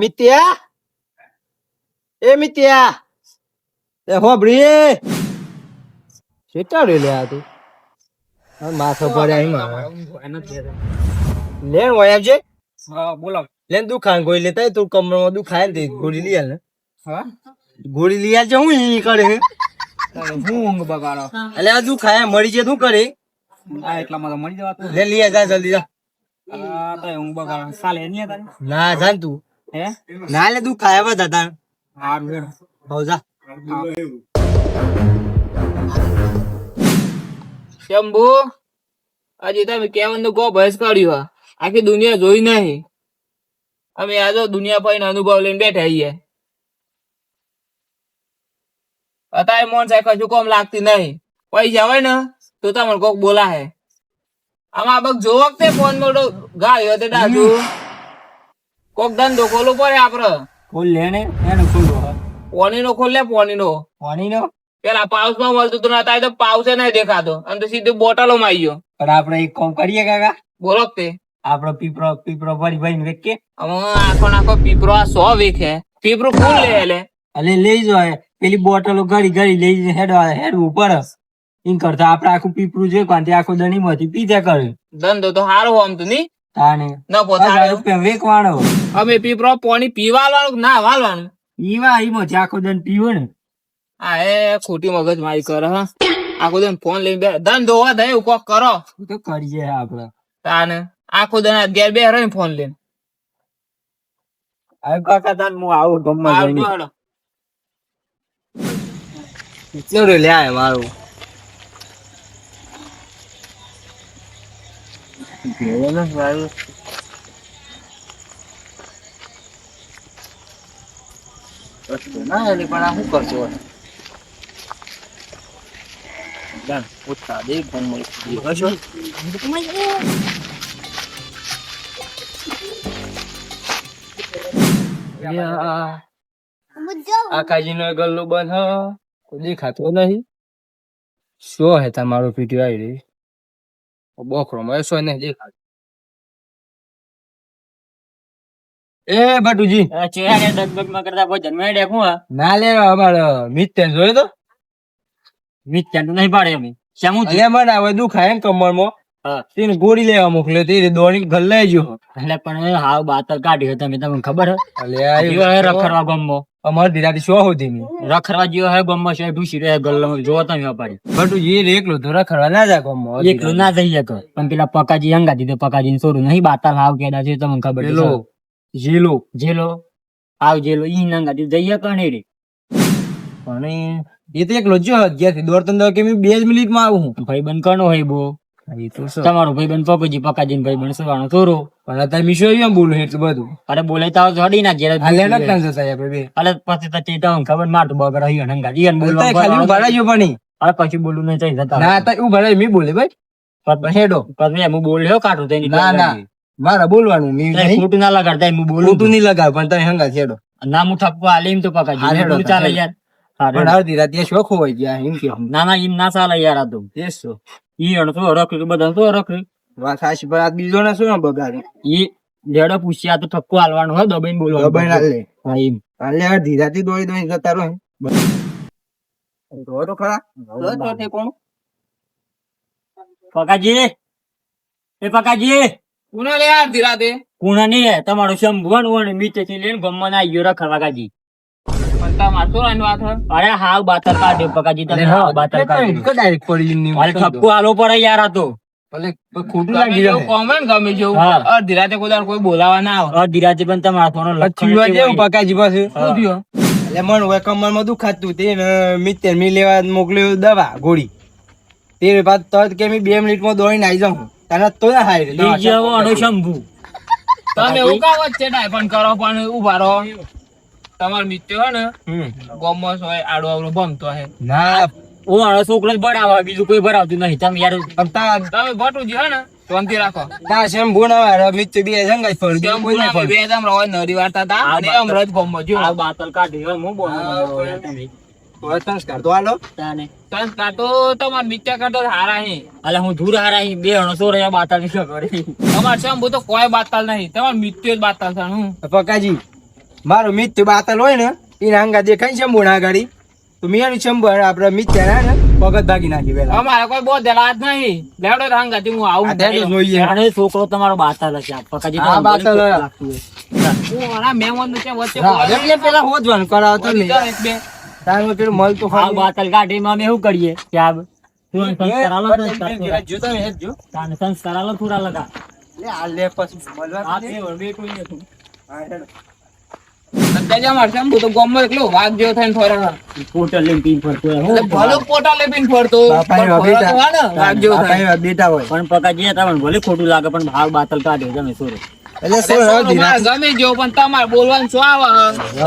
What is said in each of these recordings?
મિત્યા એ મિત્યા એ હોબળી શેટા રે લે આ તું માથો પડે અહીં લેન હોય આવજે. હા બોલો. લેન દુખાન ગોળી લેતા તું કમરમાં દુખાય ને ગોળી લઈ આલ ને. હા ગોળી લઈ આવજે. હું ઈ કરે હે હું ઊંઘ બગાડો. એટલે આ દુખાય મરી જાય શું કરે આ એટલામાં તો મળી જવાતું. લે લઈ જા જલ્દી જા. આ તો ઊંઘ બગાડો સાલે નહીં તારે. ના જાન તું હે ના લે દુખાય બધા તાર હારું હેડ. હો જા. શંભુ આજે તમે કેવાનું કો ભેસ કાઢ્યું આખી દુનિયા જોઈ નહીં. અમે આજો દુનિયા પર અનુભવ લઈને બેઠા છીએ. અત્યારે મોન સાહેબ કશું કોમ લાગતી નહીં. પૈસા હોય ને તો તમને કોક બોલા હે. આમાં બગ જો વખતે ફોન મોટો ગાયો તે ડાજુ કોક ધંધો ખોલો પડે આપડે. ખોલ લે ને એને ખોલો. પોણી નો ખોલ લે પોણી નો. પાણી નો પેલા પાઉસ માં મળતું હતું અત્યારે તો પાઉસ નહીં દેખાતો અને તો સીધું બોટલો માં આવી ગયો. પણ આપણે એક કામ કરીએ કાકા. બોલો તે આપણો પીપરો પીપરો ભરી ભરીને વેચીએ. આખો નાખો પીપરો આ 100 વીખે પીપરો ફૂલ લે એટલે અલે લઈ જાય પેલી બોટલો ઘડી ઘડી લઈ હેડવું પડે. એમ કરતા આપડે આખું પીપરું જોઈ કાંતિ આખું દણી માંથી પીધા કરે. ધંધો તો સારો આમ તો નહીં તાને ન પોતા વેકવાણો અમે પીપરો પાણી પીવાવાનું ના વાળવાનું. ઈવા ઈમો આખો દન પીવો ને. આ એ ખોટી મગજ મારી કરે હા. આખો દિન ફોન લઈને બે ધંધો હોય તો એવું કોક કરો તો કરીએ આપડે. તાને આખો દિન ઘેર બે રહી ફોન લઈને. હવે કાકા તાન હું આવું ગમવા જઈને. હાલો. કેટલો રે લે આ મારું ના એટલે પણ આ શું કરશો ઉત્સાહ દે ફોન આકાજી નો ગલ્લો બંધ કોઈ દેખાતો નહીં. શું હે તમારો પીટીઓ આવી રહી બોખરો માં શું નહીં દેખાતો. એ બટુજી ચેહરા ડગમગમાં કરતા કોઈ જન્મે દેખું હા. ના લે અમારો મિત્ર જોયો તો મિત્યાન તો નહીં પાડે અમે શ્યામું અલ્યા મને હવે દુખાય ને કમરમાં. હા. તેને ગોળી લેવા મોકલ્યો તે દોડી ઘર લઈ ગયો. એટલે પણ હાવ બાતર કાઢ્યો તમે તમને ખબર હે. અલ્યા જીવો હે રખડવા ગમો અમારી ધીરાથી શું હોતી નહીં રખડવા જીવો હે ગમો છે ઢૂસી રહે ગલ્લો જોવો તમે પાડી. બટુજી એકલો તો રખડવા ના જાય કમમાં. એકલું ના થઈ શકે પણ પેલા પકાજી હંગા દીધો પકાજી સોરું નહીં બાતર હાવ કેડા છે તમને ખબર છે. પેલો જેલો જેલો હાવ જેલો ઈ નંગા દીધો જઈએ કણે રે. પણ એ તો એકલો જો ઘેરથી દોડતો દોડ કે 2 મિનિટમાં આવું હું. ભાઈબંધ કણો હોય બો એ તો શું તમારો ભાઈબંધ પકોજી પકાજી ભાઈબંધ સુવાનો થોરો. પણ અત્યારે મીશો એમ બોલું એટલું બધું અરે બોલાતા જોડી ના ઘેર હાલે નતા જતા આપણે બે અરે પછી તો ચેતા ખબર મારતું બગડ હઈ હંગા ઈયન બોલતા ખાલી બોલવા ભરાજો પણ અરે પછી બોલું નહીં થઈ જતા ના તા હું ભરાય મી બોલે ભાઈ પછી હેડો પછી હું બોલ્યો કાઢું તેની ના ના મારા બોલવાનું મી નહીં ખોટું ના લગાડતા હું બોલું ખોટું નહીં લગાવ પણ તમે હંગા છેડો ના હું ઠપકો આલે એમ તો હા, પકાજી હેડો, બોલું ચાલે યાર પણ અડધી રાતે શોખ હોય ગયા એમ કે ના ના એમ ના ચાલે યાર આ તો તે શું ઈ અણ તો રખડ્યું બધા તો રખડ્યું વાત સાચી પણ આ બીજો ના શું બગાડે ઈ લેડો પૂછ્યા તો ઠપકો આલવાનું હોય દબાઈને બોલવાનું દબાઈ ના લે હા એમ હાલે અડધી રાતે દોડી દોડી જતા રહો તો ખરા કોણ પકાજી એ પકાજી કોને લે યાર ધીરાતે કુણા નહીં તમારો શંભુવન વણ મીચે થી લઈને ગમમાં આવી ગયો રખડવા કાજી. પણ તમાર તો આની વાત હે. અરે હાવ બાતર કાઢ્યો પકાજી તમે હાવ બાતર કાઢ્યો. ડાયરેક્ટ પડી ની અરે ઠપકો આલો પડે યાર આ તો ભલે ખોટું ગમે લાગી જેવું જાય કોમેન્ટ ગમે જેવું હા. અડધી રાતે કોઈ દાડો કોઈ બોલાવા ના આવે. અધીરાજે પણ તમારા ફોનો ચીવા જેવું પકાજી પાસે શું થયું? એટલે મન હોય કમરમાં દુખાતું તે મિત્ર મી લેવા મોકલ્યો દવા ગોળી તે બાદ તરત કે 2 મિનિટમાં દોડીને આવી જાઉં તને તો ના હાય લઈ જાવ અનો શંભુ તમે એવું કાં વચ્ચે ડાયપણ કરો પણ ઉભા રહો. તમારો મિત્ર હોય ને ગોમસ હોય આડો આવડો ભમતો હે ના ઓ અનો છોકરો જ ભરાવા બીજું કોઈ ભરાવતું નહીં તમે યાર તમે ભટુજી હે ને શાંતિ રાખો. તા શેમ ભૂણા મિત્ર બે સંગાઈ ફળ જેમ કોઈ ના ભૂલા ફળ બે જમ રહો નરી વાર્તા તા અને અમરત ગોમમાં જો આ બાતલ કાઢ્યો હું બોલવાનો તમે સંસ્કાર તો હાલો તાને સંસ્કાર તો તમાર મિત્ર કરતો હારા હે. અલે હું દૂર હારા બે અણો સો રહ્યા બાતલ ની કરી તમાર શંભુ તો કોઈ બાતાલ નહીં તમાર મિત્ર જ બાતાલ છે હું પકાજી મારો મિત્ર બાતલ હોય ને એના અંગા દેખાય છે મોણા ગાડી તો મિયાની ચંબર આપડે મિત્ર ને પગત ભાગી નાખી પેલા અમારે કોઈ બહુ દલાત નહીં લેવડો રંગાથી હું આવું આ ધ્યાન જોઈએ અરે છોકરો તમારો બાતાલ હશે પકાજી હા, બાતાલ હોય. હું આના મહેમાન નું છે વચ્ચે હા, એટલે પેલા હોજવાનું કરાવતો નહીં એક બે તારે પેલું મળતું આ બાતાલ કાઢીમાં અમે શું કરીએ કે આ તું સંસ્કાર આલો તો જોતા હે જો તાને સંસ્કાર આલો થોડા લગા લે આ લે પછી મળવા આ દે. બે બેઠું ને તું હા, હેડ. અત્યારે અમારે શંભુ તો ગામમાં એકલો વાઘ જેવો થઈને ફરે પોટલ લઈને પીન ફરતો હોય. એટલે ભલો પોટા લેપીને ફરતો બાપાએ પણ ફરતો હોય ને વાઘ જેવો થાય બાપાએ બેટા હોય પણ પકાજી તમને ભલે ખોટું લાગે પણ ભાવ બાતલ કાઢ્યો તમે સોરે એટલે અરે શું સોનો હવે ધીરા મારે ગમે જેવો પણ તમારે બોલવાનું શું આવે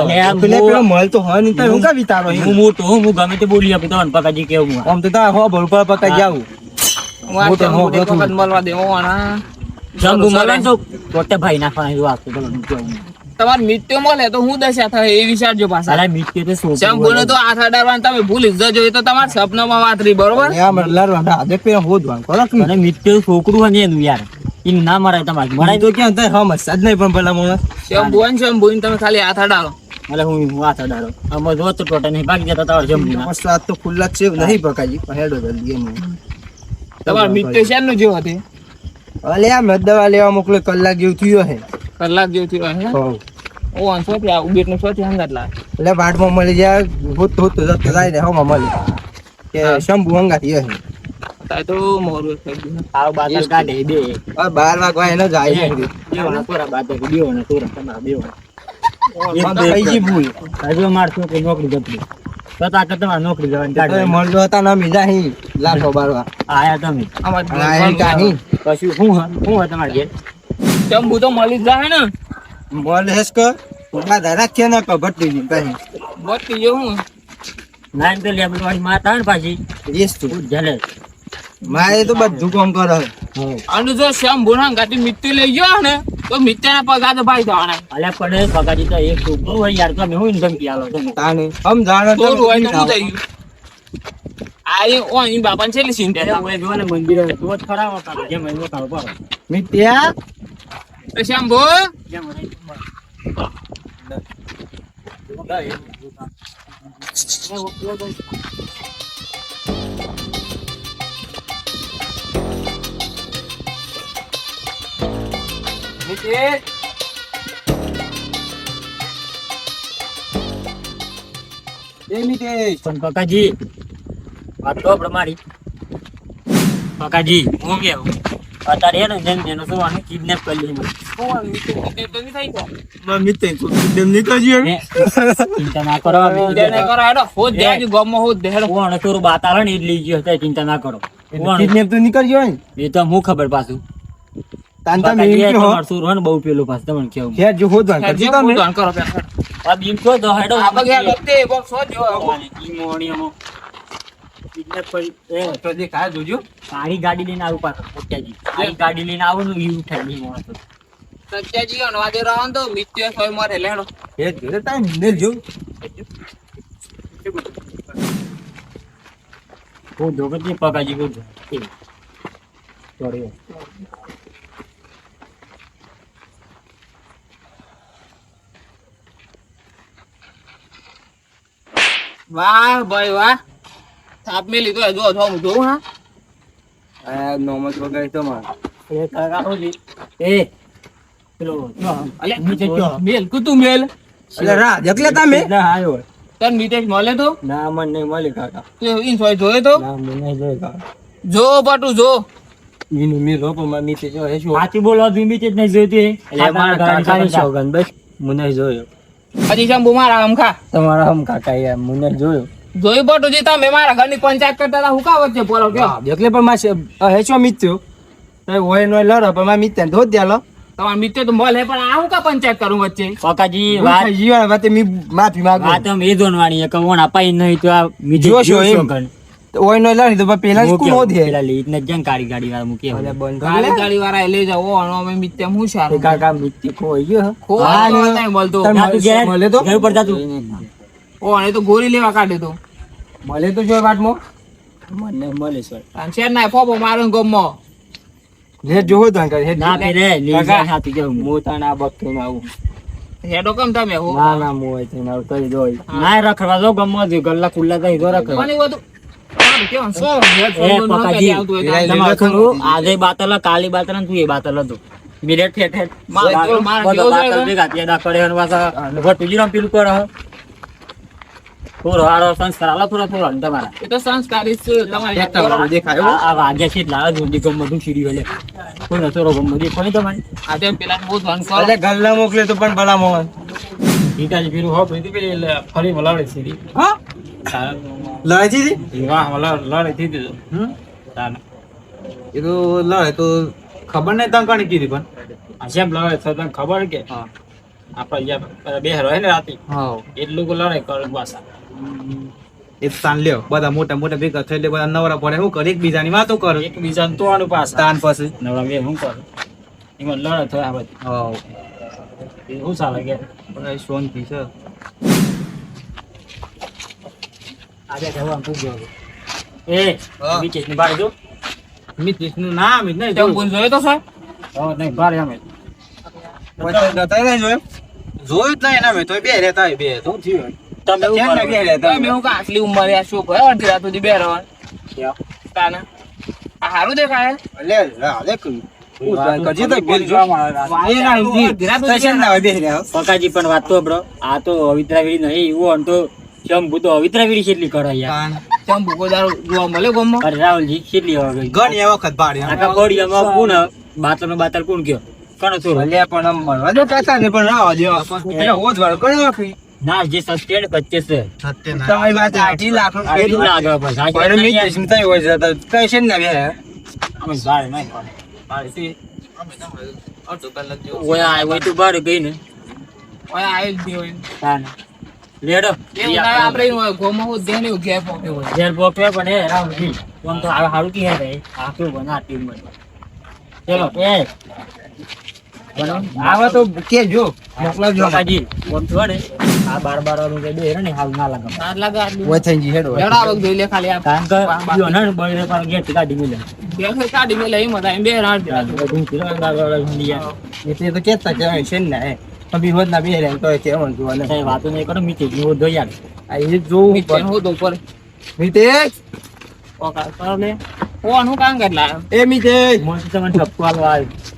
અને આ પેલે હું- પેલો મળતો હોય નહીં તો હું કા વિતારો હું મોટો હું ગમે તે બોલી આપું તમને પકાજી કેવું હું આમ તો તાર હો ભલ પર પકા જાવ વાત હું તો શંભુ હું એક વખત મળવા દેવો આના જંબુ મળે ને તો પોતે ભાઈ નાખવાના એવું આપતું તમને કેવું તમારે મિત્યો મળે તો હું દશા થાય એ વિચારજો પાછા સાલા મીઠી તો છોકરું શંભુ ને તો હાથ અડાડવાનું તમે ભૂલી જ જજો એ તો તમારા સપનામાં વાત રહી બરોબર લે આમ લડવા આજે પેલા હોદવાનું કરો કે અને મીઠું છોકરું હોય ને એનું યાર એનું ના મરાય તમારે મરાય તો તો ક્યાં થાય હમ સજ નહીં પણ પેલા મોણા શંભુ ને શંભુ ને તમે ખાલી હાથ અડાડો એટલે હું વાત અડાડો આમાં જો તો ટોટા નહીં ભાગી જતા તમારે જંબુ ના મસ્ત આજ તો ખુલ્લા જ છે નહીં પકાજી પણ હેડો જલ્દી એમ તમારો મિત્યો શેનો જેવો હતો અલે આમ દવા લેવા મોકલે કલાક જેવું થયો હે કલાક જેવું થયું હે હો ઓ અંશો થી આ ઉબેટ નું સોથી હંગાત લા એટલે વાટમાં મળી જાય હોત હોત જતો જાય ને હવામાં મળી કે શંભુ હંગા થયો હે તાય તો મોરું થઈ ગયું આવ બાતલ કાઢે બે હવે 12 વાગવા એને જાય છે બેવાના તોરા બાતલ બેવાના તોરા તમારા બેવાના કઈ ભૂલ હજુ માર છોકરી નોકરી જતી તતા કે તમારે નોકરી જવાની તો ગાડી મળતો હતા ના મીધા હી લાખો બારવા આયા તમે આ કાહી કશું હું હા તમારે ઘેર શંભુ તો મળી જ જાય ને બોલ હેસ કર બાધા રાખીએ ને કબટ્ટી ની કઈ બત્તી જો હું નાઈન તો લેબલ વાળી માતા ને પાછી યસ તું જલે મારે તો બધું કામ કરે અને જો શંભુ ના ગાડી મિત્તી લઈ ગયો ને તો મિત્યા ના પગા તો ભાઈ જવાના અલ્યા પડે પગાજી તો એક છોકરું હોય યાર તમે હું ધમકી આલો તમે તાને હમ જાણે તો થોડું હોય તો શું થઈ ગયું આ એ ઓ એની બાપાને છેલ્લી ચિંતા હું જો ને મંદિર તો જ ખરાબ હતા જેમ એનો કાળો પાડો મિત્યા તો શંભુ જેમ મિત્રે એ મિત્યા પણ પકાજી વાત તો પ્રમાણી પકાજી હું કેવું અત્યારે એને જેમ જેનો શું આને કિડનેપ કરી લીધું કોણ મિત્ર તો નહીં થઈ ગયો માં મિત્યા તો કેમ નીકળ્યો ને ચિંતા ના કરો મિત્યા ને કરો હેડો હોદ દેજો ગમો હોદ દે હેડો કોણ થોડું બાત આવે ને એટલે ગયો હતો ચિંતા ના કરો કોણ? કિડનેપ તો નીકળ્યો ને એ તો હું ખબર પાછું તાંતા પકાજી મેં તમારું સુર હોય ને બહુ પેલું પાછું તમને કેવું ખેર જો હોદવાન કરજો જે તમે બોલવાનું કરો પેલા આ બીમ છો તો હેડો આ બગે ગતે બોક્સ હો જો ઈ મોણીઓમાં કિડનેપ કરી એ તો જે કાય જોજો સારી ગાડી લઈને આવું પાછું પોત્યાજી સારી ગાડી લઈને આવો ને ઈ ઉઠાય નહીં મોણો તો સત્યાજી અનવાજે રહો તો મિત્ય સોય મરે લેડો એ જોડે તાઈ ને જો હું જોગત ની પકાજી કરું સોરી વાહ ભાઈ વાહ થાપ મે લીધો જો જો હું જોઉં હા આ નોમસ વગાઈ તો માં એ કાકા હોજી એ પેલો અલે નીચે જો મેલ કુતું મેલ એટલે રા જકલે તમે ના આયો તન મિતેશ મળે તો ના મને નહીં મળી કાકા તું ઇન સોય જોયે તો ના મને નહીં જોઈ કાકા જો પાટુ જો ઈનું મી રોપો માં મીતે જો હે શું સાચી બોલવા બીમી જ નહીં જોઈતી એટલે મારા કાકાની સોગન બસ મને જોયો હજી શંભુ મારા આમ ખા તમારા હમ કાકા યાર મને જોયો જોઈ પાટુ જે તમે મારા ઘરની પંચાયત કરતા હતા હું કા વચ્ચે પોરો કયો એટલે પણ માં હેચો મિત્યો તો ઓય નો લડો પણ માં મિત્યા ધોત દ્યાલો તમારા મિત્ર તો મળે પણ આ હું કા પંચાયત કરું વચ્ચે કાકાજી વાત જીવન વાતે મી માફી માંગુ વાત આમ એ જોનવાણી કે કોણ અપાઈ નહીં તો આ મીઠી જોશો એમ. કણ. ઓય નો લડી તો પેલા મૂકે. સ્કૂલ હોધી પેલા લીટ ને જંગ કાળી ગાડી વાળા મૂકે અલે બંધ ગાડી કરે ગાડી વાળા લઈ જાવ ઓ અમે મિત્ર હું સારું કાકા મિત્ય કોઈ ગયો ખો હા, ને. નહીં મળતો તમે- જા તું ઘેર. મળે તો? ઘર પર જા તું. ઓ અને તો ગોળી લેવા કાઢે તો મળે તો જો વાટમાં મને મળે સર અને શેર ના ફોફો મારો ગમો લે જો હોત કરે હે ના ફેરે લઈ કાકા. જા હાથી જાઉં મોતા ના બક્તો માં આવું હેડો કેમ તમે હું ના ના મોય થઈને આવતો જ હોય. ના રખડવા જો ગમો છે ગલ્લા ખુલ્લા થઈ જો રખડવા. કોની બધું સારું કેવું શું એ પકાજી તમારે થોડું આજે બાતલ કાલી બાતલ ને તું એ બાતલ હતું મિનિટ ઠેઠ બધો બાતલ ભેગા ત્યાં કરે અને પાછા ભટુજી રામ પીલું કરે થોડો હારો સંસ્કાર આલો થોડો થોડો ને તમારા એ તો સંસ્કારી છે તમારી આ વાગ્યા છે એટલે આવે છે ગમ બધું સીડી હોય કોઈ નતો ગમ બધી કોઈ તમારી આજે પેલા બહુ ધન કરો અરે ગલ્લા મોકલે તો પણ ભલા મોહન ઠીકાજી પીરું હો પીધી પેલી ફરી મલાડે સીડી હા લડાઈ હતી વાહ લડે દીધી એ તો લડે તો ખબર નહીં તને કોને કીધી પણ આ જેમ લડે તો તને ખબર કે આપણે અહીંયા બે રહે ને રાતે હા એટલું કો લડાઈ કરે પાછા એ તો તાન લ્યો બધા મોટા મોટા ભેગા થઈ એટલે બધા નવરા પડે શું કરે એકબીજાની વાતો કરે એકબીજાને તોડું પાછા તાન પછી નવરા બે શું કરે એમાં લડે થયા બધી હા એવું ચાલે કે પણ શાંતિ છે આજે જવા પૂછ્યો એ હા. વિકેટ ની બારે જો મિતિશ નું નામ જ નહીં તેમ બોલ જોયો તો સર નહીં બારે અમે જોયું જ નહીં એના મેં તો બે રહેતા હોય બે શું થયું તમે કેમ ઉપર ના બે રહેતા તમે હું કે આટલી ઉંમરે આ શું કરે અડધી રાત સુધી બે રહેવાનું તાને આ હારું દેખાય લે લે કજી તો બિલ જો વાય ના હિન્દી સ્ટેશન ના બે રહ્યા પકાજી પણ વાત તો બ્રો આ તો અવિત્રાવીડી નહીં એવું આમ તો ચંબુ તો અવિત્રાવીડી કેટલી કરે યાર ચંપુ કોઈ દારૂ જોવા મળે ગમમાં અરે રાહુલજી કેટલી હવે ગઈ ઘણી વખત પાડી આખા બોડીયામાં કોણ બાતલ કોણ ગયો કોણ છો ભલે પણ આમ મળવા દો કાકા ને પણ રાવા દો એટલે હોજ વાળો કરી નાખી ના જે સસ્ટેડ 25 છે તમારી વાત 8 લાખ કેટલું લાગે બસ આ પણ મી સ્ટેશન થઈ હોય છે તો સ્ટેશન ના બે અમે બાર નહીં બાર થી ઓય આ ઓય તું બાર ગઈ ને ઓય આઈ જ હોય તાને લેડો એ ઉનાળે આપણે ગોમાં હું દેને ઘેર પોક્યો હોય જેર બોકે પણ એ રાહુલજી કોણ તો આ હારું કી હે આ તો બના ટીમ માં ચલો એ આવા તો કે જો મોકલાવજો કાજી કોણ છોડે આ 12 વાળું કે બે ને હાલ ના લાગે તાર લાગે આટલું ઓય થઈ જી હેડો લેવડા આવક જોઈ લે ખાલી આ કારણ કે યો ને બળે પર ગેટ કાઢી મિલે બે કાઢી મે લઈ મત બે રાત બધું તિરંગા વાળા હિન્ડિયા એટલે તો કેતા કે છે ને અભી હોદ ના બે રે તો કેવું જોવાને કઈ વાતો નહીં કરો મીઠી નો દો યાર આ એ જોવું નીચે હું તો ઉપર મિતેશ ઓકા કરો લે કોણ હું કામ કરલા એ મિતેશ મોન તમને ઠપકો આલવા આવી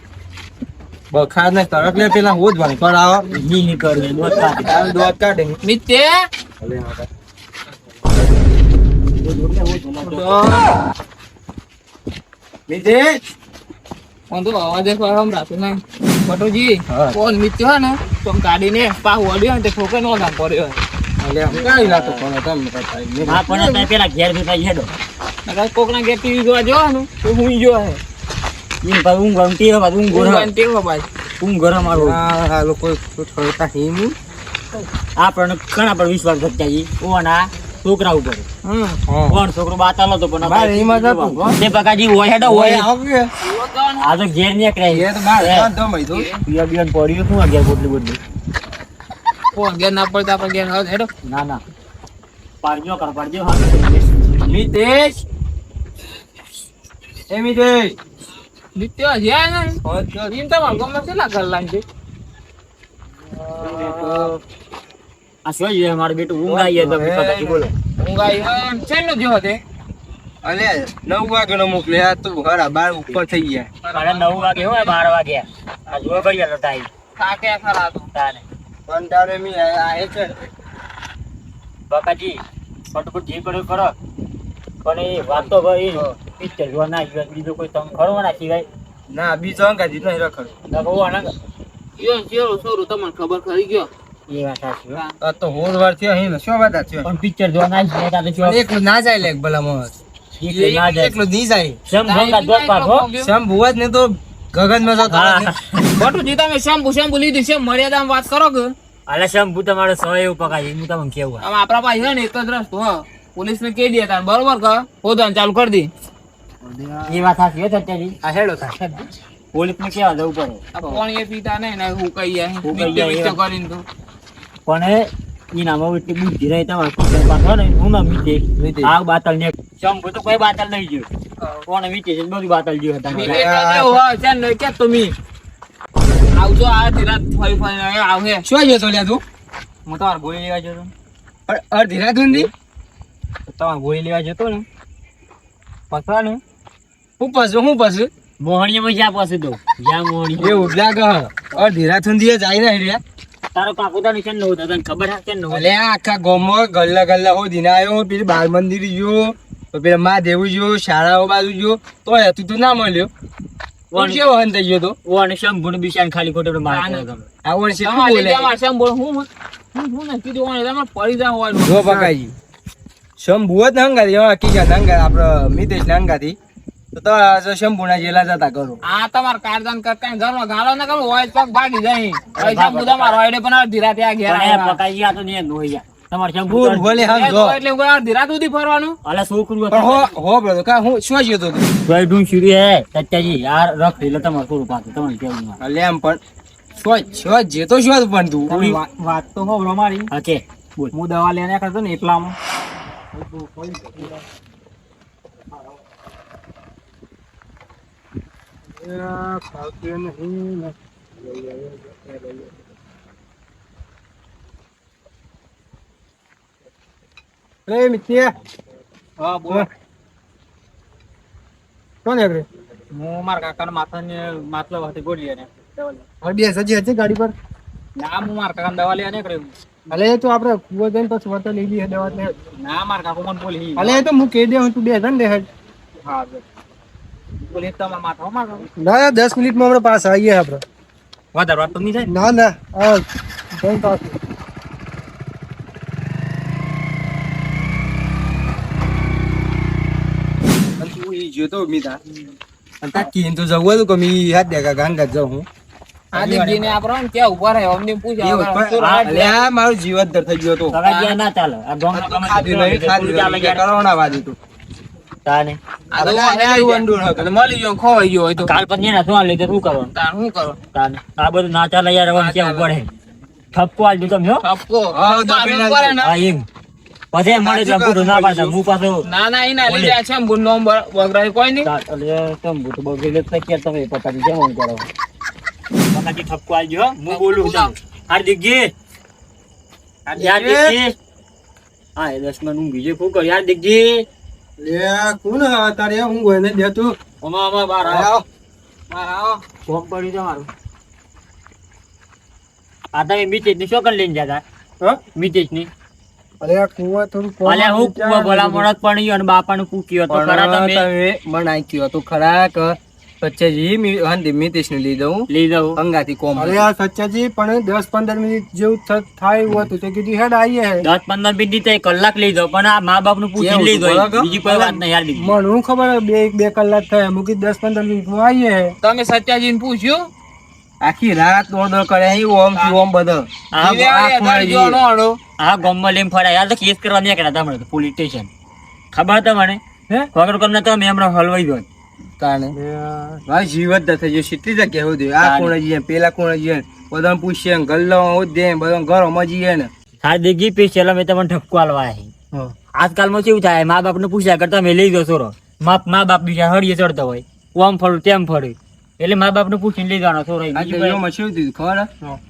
બખાર ને તરક લે પેલા હોદ વાળી કરાવો ની ની કરે દોત કાઢી આ દોત કાઢે નીચે મિતેશ કોણ તો અવાજ એક હમ રાતો નહીં પટોજી હા. કોણ નીચે હે ને તો ગાડીને પાહુ અડ્યો ને તે ઠોકે નો કામ પડ્યો અલે હું કાઈ લાતો પણ તમને કઈ હા પણ તમે પેલા ઘેર જતા હેડો નકર કોકના ઘેર ટીવી જોવા જવાનું તો હું જો હે ઈન પર ઊંઘ ગમતી હે બાદ ઊંઘ ગોરા ઊંઘ ટેવો ભાઈ ઊંઘ ગોરા મારો આ લોકો છોડતા હિમ આપણને ઘણા પર વિશ્વાસ કરતા જી ઓના છોકરા ઉપર હા કોણ છોકરો બાતાલો તો પણ બાર એમાં જતું, હો. તે પકાજી ઓય હેડો ઓય ઓય આવે આ તો ઘેર ને કરે એ તો બાર શાંત મઈ તો પિયા બિયાન પડ્યું શું ઘેર બોટલી બોટલી કોણ ઘેર ના પડતા આપણે ઘેર હવે હેડો ના ના પાડજો હા મિતેશ એ મિતેશ નીચે જ્યાં ને એમ તમારે ગમે કેટલા ઘર લાગે આ શું છે મારું બેટું ઊંઘ આવી તો પકાજી બોલો ઊંઘ આવી હોય છે ને જો તે અલે 9 વાગે નો મોકલે આ તો હરા 12 ઉપર થઈ ગયા સાડા 9 વાગે હોય 12 વાગે આ જો ઘડિયા લટાઈ થાકે ખરા તો તાને પણ તારે મી આ છે પકાજી ફટફટ જે કર્યો કરો પણ એ વાત તો ભાઈ પિક્ચર જોવા ના ગયો બીજો કોઈ તમે ખરો ના સિવાય ના બીજો અંકા જીત નહીં રખડ ના કહો ના યો ચેરો સોરું તમને ખબર ખરી ગયો એ વાત સાચી હો. આ તો હોર વાર થયો હે ને શું વાત થયો પણ પિક્ચર જોવા ના જાય તારે જો એકલું ના જાય લે ભલા મોહસ એકલું ના જાય એકલું ની જાય સમ ભંગા દોત પાછો શમ ભુવા જ ને તો ગગન માં જતો હા બટુજી તમે શેમ્પુ લીધું છે મર્યાદામાં વાત કરો કે અલે સમ ભૂ તમારો 100 એવું પકાજી હું તમને કેવું આમ આપણા પાસે છે ને એક જ રસ્તો હા પોલીસ ને કહી દે તાર બરોબર કે હોદવાનું ચાલુ કરી દી એ વાત સાચી હો સત્યાજી આ હેડો થાય પોલીસ ને કેવા જવું પડે આ કોણ એ પીતા નહીં ને હું કહીએ હું કહીએ મિત્તે એમ. કરીને તો પણ એ નામાં એટલી બુદ્ધિ રહી તમારે કિચન પાછો ને હું ના મીતે મીતે. આ બાતલ ને શંભુ તો કોઈ બાતલ નહીં ગયું કોણ મીતે છે બધું બાતલ ગયું હતા મિત્તે કેવું હોય છે ને કે તમે આવજો આ ધીરા ફરી ફરી આવે શું જતો લ્યા તું હું તમારે ગોળી લેવા જતો અડધી રાત ઊંધી તમારે ગોળી લેવા જતો ને પકડા ને હું પાછું મોહણીમાં જ્યાં પાસે તો જ્યાં મોહણી એવું લાગે અડધી રાત ઊંધી જાય ને હેડ્યા તારો કાકુ તો નિશાન નહોતો તને ખબર હશે ને અલે આખા ગામમાં ગલ્લા હો દિન આવ્યો પેલી બાળ મંદિર ગયો તો પેલા મહાદેવ ગયો શાળાઓ બાજુ ગયો તો હતું તો ના મળ્યો કોણ કેવો હન થઈ ગયો તો ઓને શંભુને બિશાન ખાલી ખોટો માર આ વર્ષે શું બોલે હું નક્કી જોવાનું તમારે પડી જા હોવાનું જો પકાજી શંભુ જ હંગાથી હકીકત હંગા આપડે મિતેશ ને હંગાથી તો શંભુના જેલા જતા કરો આ તમાર કારદાન કરતા ઘરમાં ગાળો ના કરો હોય પગ ભાગી જાય પૈસા બધા મારો આઈડે પણ ધીરા ત્યાં ઘેર પકાઈ ગયા તો ને નોઈ ગયા તમારે શંભુ ભૂલ ભલે હમ જો એટલે ધીરા સુધી ફરવાનું અલા છોકરું પણ હો બ્રધર કા હું શું જતો તું ગઈડું શીરી હે સત્યાજી યાર રખ એટલે તમારે થોડું પાછું તમને કેવું અલે એમ પણ શું જેતો શું પણ તું વાત તો હોબળો મારી ઓકે બોલ હું દવા લેને કરતો ને એટલામાં હા બોલ કોણ હે હું મારા કાકાના માથાને માટલો વાતે ગોળી ને બે સજી હતી ગાડી પર ના હું મારા કાકાને દવા લેવા નીકળ્યો અલે તો આપણે કુવો જઈને પછી વરતા લઈ લઈએ દવા લે ના મારા કાકો મને બોલી અલે તો હું કહી દે તું બે જણ દે હા બોલી તમારા માથા મારો ના 10 મિનિટમાં આપણે પાસ આવીએ આપણે વધારે વાત તો નહીં થાય ના ના આ જઈને પાસ જોતો મીતા અને તા કીન તો જવું હતું કે મી હાથ દેખા ગાંગા જાઉં હું આજે ગીને આપણો ને ત્યાં ઉભા રહે અમને પૂછ્યા અલે આ મારું જીવત દર થઈ ગયો તો સગા ના ચાલે આ ગામ ખાધી કરોના વાદી તું તાને આ તો આ વંડુર હતો મળી ગયો ખોવાઈ ગયો હોય તો કાલ પછી ના શું લઈ શું કરવાનું તાર શું કરો તાને આ બધું ના ચાલે યાર હવે ક્યાં ઉપર હે ઠપકો આલ દીધો મ્યો ઠપકો હા, હા એમ પછી મળે તો પૂરું ના પાડતા હું પાછો ના ના એના લીધે છે બુન નંબર વગરાય કોઈ નહીં એટલે તમ બુટ બગડે તો કે તમે પતાવી કેમ હું કરો પતાજી ઠપકો આલજો હું બોલું છું હાર્દિકજી હાર્દિકજી હા એ 10 માં ઊંઘી જે ફૂકો હાર્દિકજી લે કોણ હા તારે હું ગોઈને દે તું અમા બાર આવો આવો ફોન પડી તમારું આ તમે મિતેશ ની છોકર લઈને જતા હા મિતેશ ની અરે આ કુવા થોડું અલે હું કુવા બોલા મળત પણ ઈ અને બાપાનું પૂક્યો તો ખરા તમે બનાઈ કયો તો ખરા કે સચ્ચાજી હંદી મિતેશ ને લઈ દઉં લઈ જાવ અંગાથી કોમ અરે આ સચ્ચાજી પણ 10-15 મિનિટ જેવું થાય એવું હતું તો કીધું હેડ આવીએ 10-15 મિનિટ તો કલાક લઈ જાવ પણ આ મા બાપ નું પૂછી લઈ જાવ બીજી કોઈ વાત નહીં યાર મને હું ખબર બે કલાક થાય મૂકી 10-15 મિનિટ માં આવીએ તમે સત્યાજીને પૂછ્યું આખી રાત ઓર્ડર કરે ઓમ થી ઓમ બધો આ ગામમાં લઈને ફર્યા યાર તો કેસ કરવા નીકળ્યા હતા હમણાં પોલીસ સ્ટેશન ખબર તમને હે વગર તમને તો મેં હમણાં હલવાઈ ગયો કાને ભાઈ જીવત થઈ ગયો કેટલી જગ્યા હોધી આ કોણ જઈએ પેલા કોણ જઈએ બધાને પૂછીએ ગલ્લો દે બધા ઘરોમાં જઈએ ને હાર્દિકજી પેશિયલ અમે તમને ઠપકો આલવા આવ્યા આજકાલમાં કેવું થાય મા બાપ ને પૂછ્યા કરતા તમે લઈ જાઓ છોરો મા બાપ બીજા હળીએ ચડતા હોય ઓમ ફળું તેમ ફળું એટલે મા બાપ ને પૂછીને લઈ જવાનો છોરો શું દીધું ખબર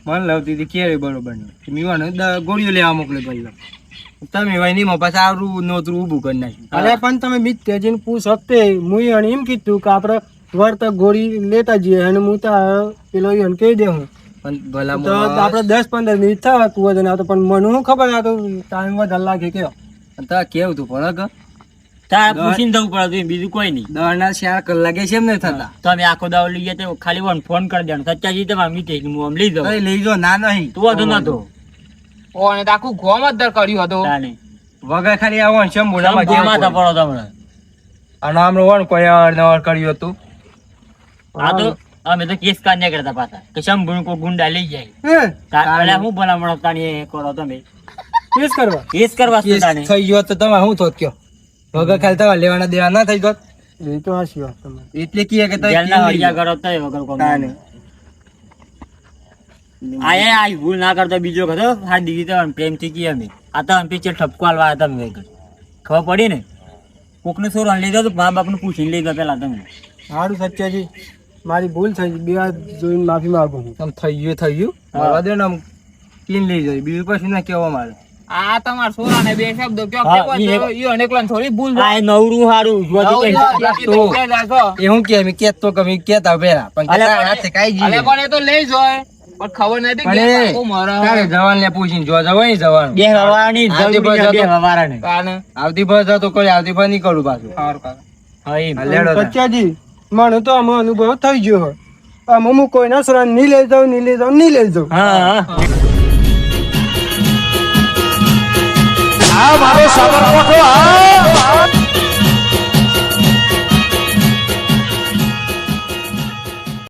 મન લાવતી હતી કેવી બરોબર મીવાનું ગોળીઓ લેવા મોકલે પહેલા તમે વહીનીમાં પાછા આવરું નોતરું ઊભું કરી નાખ્યું અરે પણ તમે મિત તેજીને પૂછ હકતે મુઈ અને એમ કીધું કે આપણે વર્ત ગોળી લેતા જઈએ અને હું તો પેલો એને કહી દે હું પણ ભલા તો આપણે 10-15 મિનિટ થવા કુવા જઈને આવતો પણ મને શું ખબર આ તો ટાઈમ વધારે લાગે કેવો તા કેવું તું પણ તારે પૂછીને જવું પડે બીજું કોઈ નહીં 4 કલાકે છે એમ નહીં થતા તમે આખો દાવ લઈ ગયા તો ખાલી ફોન કરી દેવાનો સચ્ચાજી તમારે મીટે હું આમ લઈ જાઉં લઈ જો ના નહીં તું વાંધો નતો ઓને તો આખું ગોમ જ દર કર્યું હતું તાને વગર ખાલી આવો શંભુનામાં માથા પડો તમને અને આમનો વણ કોઈ અવારનવાર કર્યું હતું આ તો અમે તો કેસ કાઢ્યા કરતા પાછા કે શંભુ કોઈ ગુંડા લઈ જાય હું ભલામણ તાણી કરો તમે કેસ કરવા થઈ ગયો તો તમે શું થોત કયો વગર ખાલી તમારે લેવાના દેવા ના થઈ ગયો એ તો હાસી વાત તમારે એટલે કીએ કે જેલના હળિયા કરો તો વગર કોમ આયા આ ભૂલ ના કરતો બીજો કદો હા દીદી તો પ્રેમથી કી અમે આ તો અમે પીછે ઠપકો આલવા હતા મેં ખબર પડી ને કોકને છોરો લઈ જાવ તો મા બાપ ને પૂછીને લઈ જાવ પેલા તમે સારું સચ્ચાજી મારી ભૂલ થઈ ગઈ. બે હાથ જોઈને માફી માંગુ છું. આમ થઈ ગયું મારવા દે ને આમ પીન લઈ જાય બીજું પછી ના કેવા મારે. આ તમારા છોરાને બે શબ્દો કયો હા, કેવો ઈ તો ઈ અનેકલાને થોડી ભૂલ આ એ નવરું હારું જોજો કઈ એ હું કે કેત તો કમી કેતા પેલા પણ અલે તારા હાથે કાઈ અલે જી પણ એ તો લઈ જોય પણ ખબર નથી કે પણ એ કાકો મારા તારે જવાન ને પૂછીને જો જવાય ને જવાનું બે હવારાની આજે જરૂરી બસ છે, બે હતો. હવારાની. કાને આવતી બસ તો કોઈ આવતી બસ નહીં કરું પાછું. હા, એમ. હા, લેડો તાર. બચ્ચાજી મને તો આમાં અનુભવ થઈ ગયો હોય. આમાં હું કોઈના સરાને નહીં લઈ જાઉં નહીં લઈ જાઉં નહીં લઈ જાઉં. હા, હા. આ મારો સાબરકોઠો આ